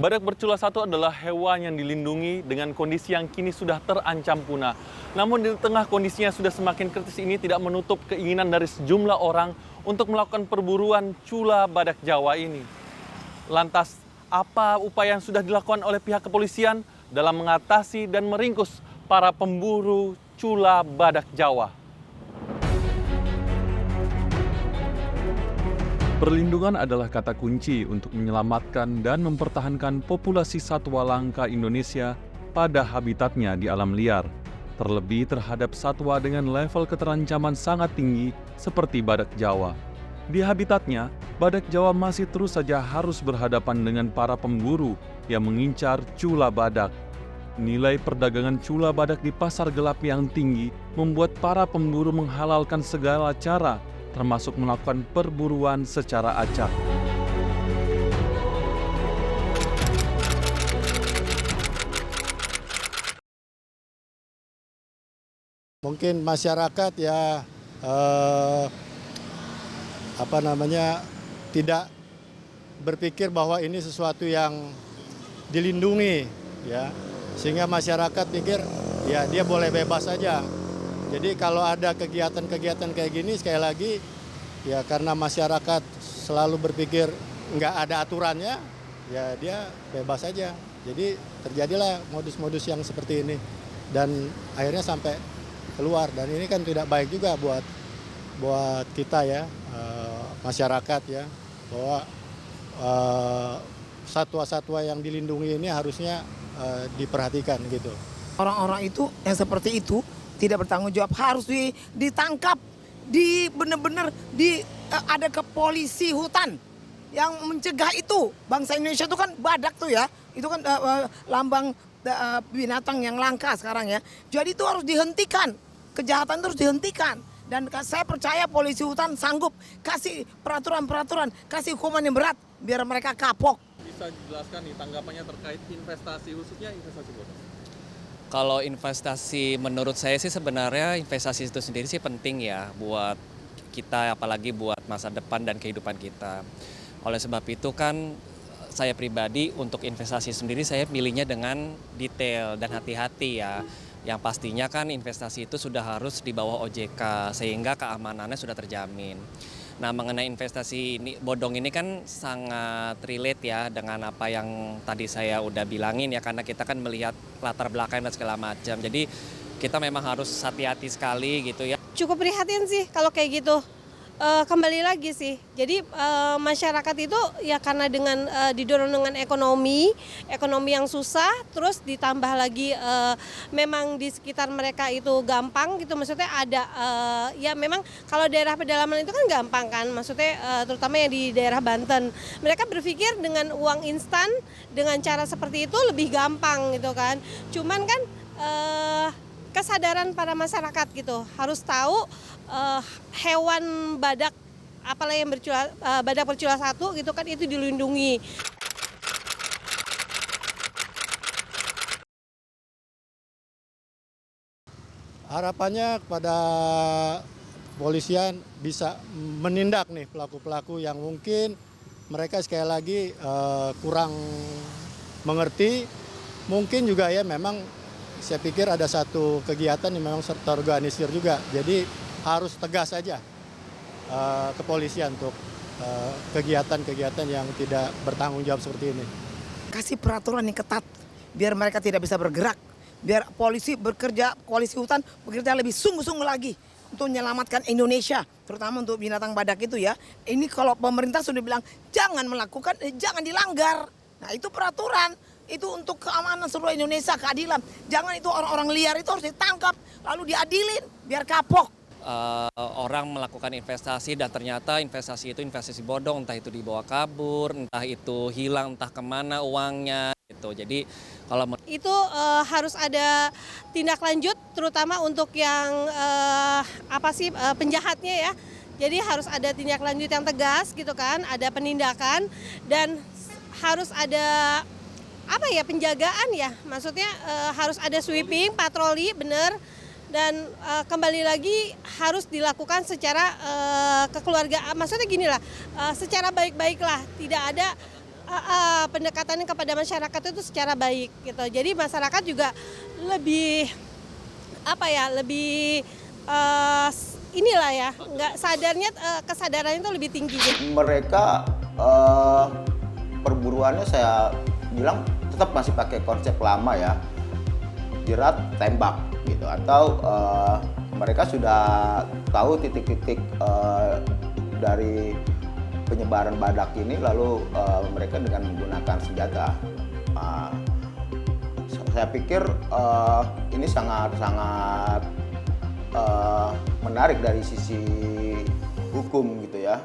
Badak bercula satu adalah hewan yang dilindungi dengan kondisi yang kini sudah terancam punah. Namun di tengah kondisinya sudah semakin kritis ini tidak menutup keinginan dari sejumlah orang untuk melakukan perburuan cula badak Jawa ini. Lantas, apa upaya yang sudah dilakukan oleh pihak kepolisian dalam mengatasi dan meringkus para pemburu cula badak Jawa? Perlindungan adalah kata kunci untuk menyelamatkan dan mempertahankan populasi satwa langka Indonesia pada habitatnya di alam liar, terlebih terhadap satwa dengan level keterancaman sangat tinggi seperti badak Jawa. Di habitatnya, badak Jawa masih terus saja harus berhadapan dengan para pemburu yang mengincar cula badak. Nilai perdagangan cula badak di pasar gelap yang tinggi membuat para pemburu menghalalkan segala cara, termasuk melakukan perburuan secara acak. Mungkin masyarakat ya tidak berpikir bahwa ini sesuatu yang dilindungi, ya, sehingga masyarakat pikir ya dia boleh bebas saja. Jadi kalau ada kegiatan-kegiatan kayak gini, sekali lagi ya karena masyarakat selalu berpikir nggak ada aturannya, ya dia bebas saja. Jadi terjadilah modus-modus yang seperti ini dan akhirnya sampai keluar, dan ini kan tidak baik juga buat kita ya, masyarakat ya, bahwa satwa-satwa yang dilindungi ini harusnya diperhatikan gitu. Orang-orang itu yang seperti itu tidak bertanggung jawab, harus ditangkap, benar-benar ada ke polisi hutan yang mencegah itu. Bangsa Indonesia itu kan badak tuh ya, itu kan lambang binatang yang langka sekarang ya. Jadi itu harus dihentikan, kejahatan itu harus dihentikan. Dan saya percaya polisi hutan sanggup kasih peraturan-peraturan, kasih hukuman yang berat biar mereka kapok. Bisa dijelaskan nih tanggapannya terkait investasi, khususnya investasi bodong? Kalau investasi menurut saya sih sebenarnya investasi itu sendiri sih penting ya buat kita, apalagi buat masa depan dan kehidupan kita. Oleh sebab itu kan saya pribadi untuk investasi sendiri saya pilihnya dengan detail dan hati-hati ya. Yang pastinya kan investasi itu sudah harus di bawah OJK sehingga keamanannya sudah terjamin. Nah, mengenai investasi ini, bodong ini kan sangat relate ya dengan apa yang tadi saya udah bilangin ya, karena kita kan melihat latar belakang dan segala macam. Jadi kita memang harus hati-hati sekali gitu ya. Cukup prihatin sih kalau kayak gitu. Kembali lagi sih, jadi masyarakat itu ya karena dengan didorong dengan ekonomi yang susah, terus ditambah lagi memang di sekitar mereka itu gampang gitu, maksudnya ada ya memang kalau daerah pedalaman itu kan gampang kan, maksudnya terutama yang di daerah Banten, mereka berpikir dengan uang instan dengan cara seperti itu lebih gampang gitu kan, cuman kan kesadaran para masyarakat gitu harus tahu hewan badak apalagi yang badak bercula satu gitu kan itu dilindungi. Harapannya kepada kepolisian bisa menindak nih pelaku-pelaku yang mungkin mereka sekali lagi kurang mengerti, mungkin juga ya memang saya pikir ada satu kegiatan yang memang terorganisir juga, jadi harus tegas saja kepolisian untuk kegiatan-kegiatan yang tidak bertanggung jawab seperti ini. Kasih peraturan yang ketat biar mereka tidak bisa bergerak, biar polisi hutan bekerja lebih sungguh-sungguh lagi untuk menyelamatkan Indonesia, terutama untuk binatang badak itu ya. Ini kalau pemerintah sudah bilang jangan melakukan, jangan dilanggar. Nah itu peraturan, itu untuk keamanan seluruh Indonesia, keadilan. Jangan itu orang-orang liar itu harus ditangkap, lalu diadilin biar kapok. Orang melakukan investasi dan ternyata investasi itu investasi bodong, entah itu dibawa kabur, entah itu hilang, entah kemana uangnya gitu. Jadi kalau itu harus ada tindak lanjut, terutama untuk yang penjahatnya ya. Jadi harus ada tindak lanjut yang tegas gitu kan, ada penindakan dan harus ada penjagaan ya. Maksudnya harus ada sweeping, patroli, bener. Dan kembali lagi harus dilakukan secara kekeluargaan, maksudnya gini lah, secara baik-baik lah, tidak ada pendekatannya kepada masyarakat itu secara baik gitu. Jadi masyarakat juga lebih lebih inilah ya, nggak sadarnya kesadarannya itu lebih tinggi. Mereka perburuannya saya bilang tetap masih pakai konsep lama ya, jerat tembak gitu, atau mereka sudah tahu titik-titik dari penyebaran badak ini, lalu mereka dengan menggunakan senjata. Saya pikir ini sangat menarik dari sisi hukum gitu ya.